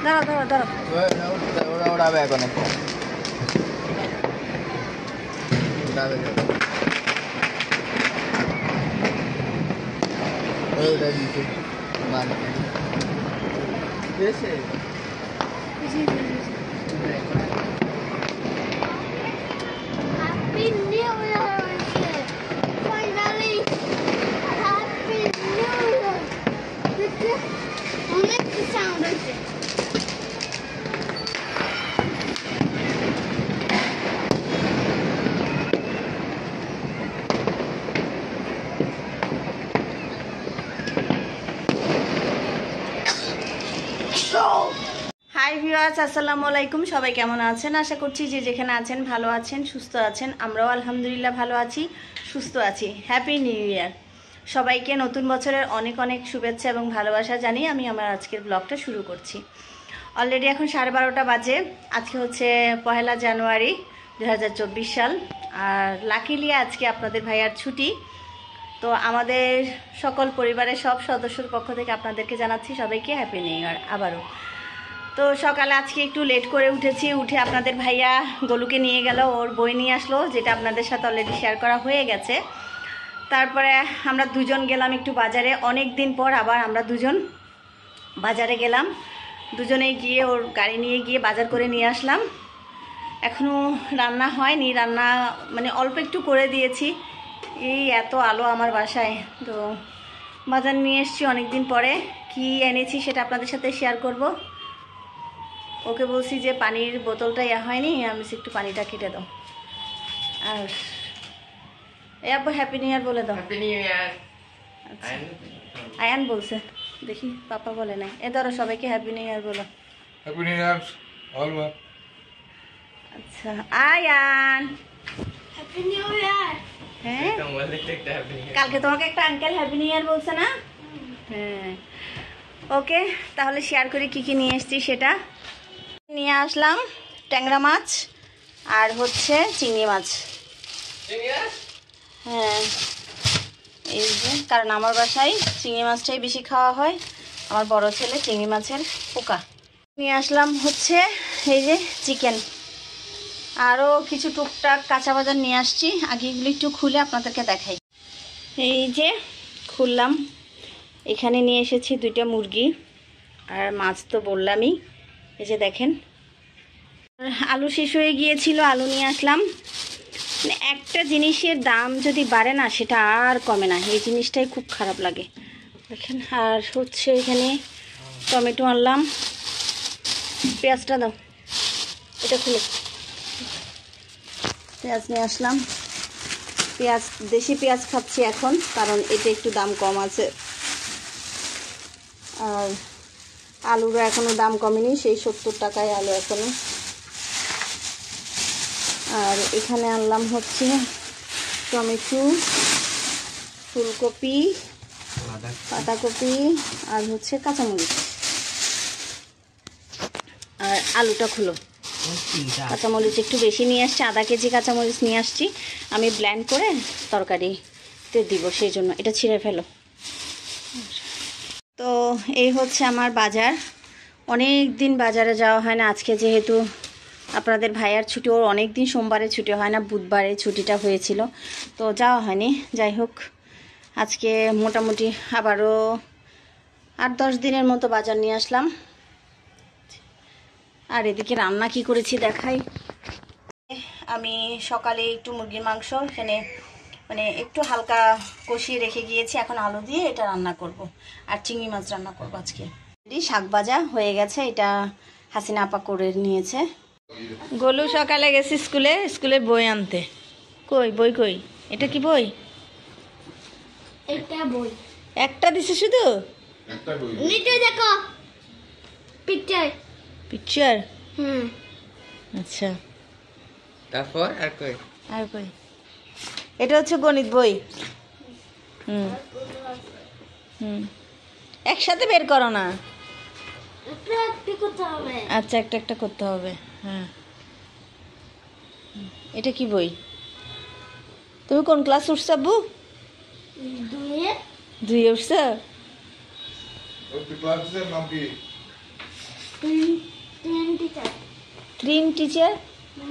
দাঁড়াও দাঁড়াও দাঁড়াও, ওরা ওড়াবে এখন একটা উড়াবে ওটা দিতে মান এসে Happy New Year! Finally, Happy New Year! অনেক সাউন্ড হচ্ছে। হাই ভিউয়ার্স, আসসালামু আলাইকুম। সবাই কেমন আছেন? আশা করছি যে যেখানে আছেন ভালো আছেন, সুস্থ আছেন। আমরাও আলহামদুলিল্লাহ ভালো আছি, সুস্থ আছি। হ্যাপি নিউ ইয়ার সবাইকে। নতুন বছরের অনেক অনেক শুভেচ্ছা এবং ভালোবাসা জানিয়ে আমি আমার আজকের ব্লগটা শুরু করছি। অলরেডি এখন 12:30 বাজে। আজকে হচ্ছে 1 জানুয়ারি 2024 সাল। আর লাকিলি আজকে আপনাদের ভাইয়ার ছুটি। তো আমাদের সকল পরিবারের সব সদস্যর পক্ষ থেকে আপনাদেরকে জানাচ্ছি সবাইকে হ্যাপি নিউ ইয়ার আবারও। তো সকালে আজকে একটু লেট করে উঠেছি। উঠে আপনাদের ভাইয়া গোলুকে নিয়ে গেল, ওর বই নিয়ে আসলো, যেটা আপনাদের সাথে অলরেডি শেয়ার করা হয়ে গেছে। তারপরে আমরা দুজন গেলাম একটু বাজারে। অনেক দিন পর আবার আমরা দুজন বাজারে গেলাম। দুজনেই গিয়ে ওর গাড়ি নিয়ে গিয়ে বাজার করে নিয়ে আসলাম। এখনও রান্না হয়নি, রান্না মানে অল্প একটু করে দিয়েছি। এই এত আলো আমার বাসায়, তো বাজার নিয়ে এসেছি অনেক দিন পরে। কি এনেছি সেটা আপনাদের সাথে শেয়ার করব। ওকে বলছি যে পানির বোতলটা হয়নি, আমি একটু পানিটা কেটে দাও। আর এ আব্বু হ্যাপি নিউ ইয়ার বলে দাও। Happy new year. আচ্ছা, আয়ান বলছে, দেখি পাপা বলে নাই। এ ধরো সবাইকে হ্যাপি নিউ ইয়ার বলো। Happy new year all one. আচ্ছা আয়ান, হ্যাপি নিউ ইয়ার। হ্যাঁ কালকে তোমাকে একটা আঙ্কেল হ্যাপি নিউ ইয়ার বলছে না? হ্যাঁ ওকে, তাহলে শেয়ার করি কি কি নিয়ে এসেছি সেটা। নিয়ে আসলাম ট্যাংরা মাছ আর হচ্ছে চিংড়ি মাছ। হ্যাঁ এই যে, কারণ আমার বাসায় চিংড়ি মাছটাই বেশি খাওয়া হয়। আমার বড় ছেলে চিংড়ি মাছের পোকা। নিয়ে আসলাম হচ্ছে এই যে চিকেন, আরও কিছু টুকটাক কাঁচা বাজার নিয়ে আসছি। আগে এগুলো একটু খুলে আপনাদেরকে দেখাই। এই যে খুললাম, এখানে নিয়ে এসেছি 2টা মুরগি আর মাছ তো বললামই। এই যে দেখেন, আলু শেষ হয়ে গিয়েছিল, আলু নিয়ে আসলাম। মানে একটা জিনিসের দাম যদি বাড়ে না, সেটা আর কমে না। এই জিনিসটাই খুব খারাপ লাগে দেখেন। আর হচ্ছে এখানে টমেটো আনলাম। পেঁয়াজটা দাও, এটা খুলে। পেঁয়াজ নিয়ে আসলাম। পেঁয়াজ, দেশি পেঁয়াজ খাচ্ছি এখন, কারণ এটা একটু দাম কম আছে। আর আলুরও এখনও দাম কমেনি, সেই 70 টাকায় আলু এখনও। আর এখানে আনলাম হচ্ছে টমেটো, ফুলকপি, পাতাকপি আর হচ্ছে কাঁচামরিচ। আর আলুটা খুলো। কাঁচামরিচ একটু বেশি নিয়ে আসছি, আধা কেজি কাঁচামরিচ নিয়ে আসছি। আমি ব্লেন্ড করে তরকারিতে দিব, সেই জন্য এটা ছিঁড়ে ফেলো। তো এই হচ্ছে আমার বাজার। অনেক দিন বাজারে যাওয়া হয় না। আজকে যেহেতু আপনাদের ভাইয়ার ছুটি, ওর অনেক দিন সোমবারে ছুটি হয় না, বুধবারে ছুটিটা হয়েছিল, তো যাওয়া হয়নি। যাই হোক, আজকে মোটামুটি আবারও 8-10 দিনের মতো বাজার নিয়ে আসলাম। আর এদিকে রান্না কি করেছি দেখাই। আমি সকালে একটু মুরগির মাংস এখানে মানে একটু হালকা কষিয়ে রেখে গিয়েছি। এখন আলু দিয়ে এটা রান্না করব আর চিংড়ি মাছ রান্না করব আজকে। শাক ভাজা হয়ে গেছে, এটা হাসিনা আপা করে নিয়েছে। গোলু সকালে গেছি স্কুলে বই আনতে। কই বই কই? এটা কি বই? এটা বই একটা দিছে শুধু? একটা বই নিচে দেখো, পিকচার। হুম আচ্ছা, তারপর আর কই? এটা হচ্ছে গণিত বই। হুম হুম, একসাথে বের করো না। আচ্ছা, একটা একটা করতে হবে। হ্যাঁ, এটা কি বই? তুমি কোন ক্লাস উঠছ আব্বু? 2 উঠছ? Train teacher twin teacher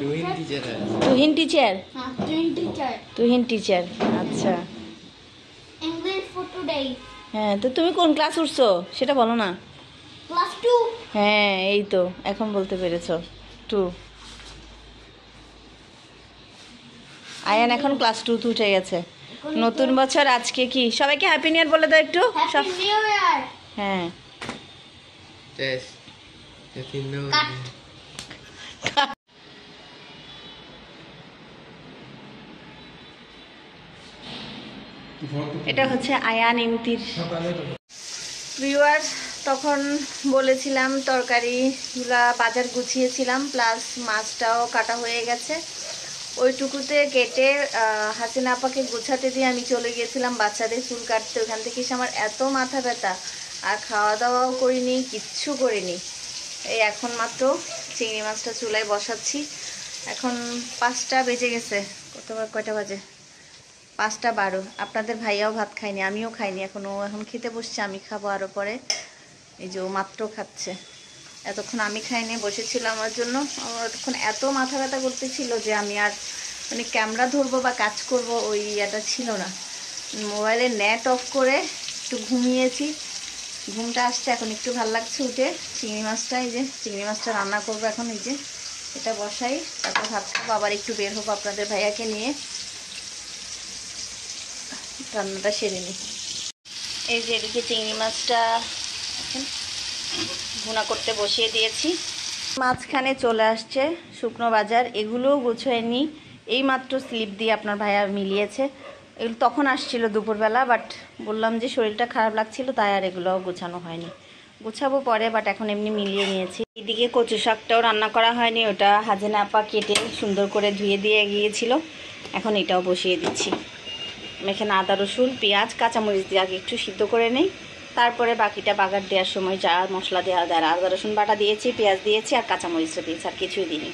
twin teacher Tuhin teacher हाँ ट्रेन टीचर তুহিন टीचर আচ্ছা इंग्लिश फॉर टुडे হ্যাঁ তো তুমি কোন ক্লাস উঠছো সেটা বলো না क्लास 2 হ্যাঁ এই তো এখন বলতে পেরেছো 2 আয়ান এখন ক্লাস 2 তে উঠে গেছে নতুন বছর আজকে কি সবাইকে হ্যাপি নিউ ইয়ার বলে দাও একটু সব हैप्पी न्यू ईयर হ্যাঁ টেস্ট তিন কাট। এটা হচ্ছে আয়ান ইমতির ভিউয়ার্স তখন বলেছিলাম তরকারিগুলা বাজার গুছিয়েছিলাম প্লাস মাছটাও কাটা হয়ে গেছে ওইটুকুতে কেটে হাসিনা আপাকে গোছাতে দিয়ে আমি চলে গিয়েছিলাম বাচ্চাদের চুল কাটতে ওখান থেকে এসে আমার এত মাথা ব্যথা আর খাওয়া দাওয়াও করিনি কিচ্ছু করিনি এই এখন মাত্র চিংড়ি মাছটা চুলায় বসাচ্ছি এখন 5টা বেজে গেছে কয়টা বাজে 5টা 12 আপনাদের ভাইয়াও ভাত খায়নি আমিও খাইনি এখন খেতে বসছে আমি খাবো আরও পরে এই যে ও মাত্র খাচ্ছে এতক্ষণ আমি খাইনি বসেছিল আমার জন্য আমার এতক্ষণ এত মাথা ব্যথা করতেছিল যে আমি আর মানে ক্যামেরা ধরবো বা কাজ করব ওই ইয়েটা ছিল না মোবাইলে নেট অফ করে একটু ঘুমিয়েছি ঘুমটা আসছে এখন একটু ভালো লাগছে উঠে চিংড়ি মাছটা এই যে চিংড়ি মাছটা রান্না করবো এখন এই যে এটা বসাই তারপর ভাত খাবো আবার একটু বের হবো আপনাদের ভাইয়াকে নিয়ে রান্নাটা সেরে নিই এই যে এদিকে চিংড়ি মাছটা ভুনা করতে বসিয়ে দিয়েছি মাঝখানে চলে আসছে শুকনো বাজার এগুলোও গুছোয়নি এই মাত্র স্লিপ দিয়ে আপনার ভাইয়া মিলিয়েছে এগুলো তখন আসছিল দুপুরবেলা বাট বললাম যে শরীরটা খারাপ লাগছিল তাই আর এগুলোও গোছানো হয়নি গোছাবো পরে বাট এখন এমনি মিলিয়ে নিয়েছি এদিকে কচু শাকটাও রান্না করা হয়নি ওটা হাজেনা আপা কেটে সুন্দর করে ধুয়ে দিয়ে গিয়েছিল এখন এটাও বসিয়ে দিচ্ছি আমি এখানে আদা রসুন পেঁয়াজ কাঁচামরিচ দিয়ে আগে একটু সিদ্ধ করে নেই তারপরে বাকিটা বাগার দেওয়ার সময় যা মশলা দেওয়া দেয় আদা রসুন বাটা দিয়েছি পেঁয়াজ দিয়েছি আর কাঁচামরিচটা দিয়েছি আর কিছুই দিইনি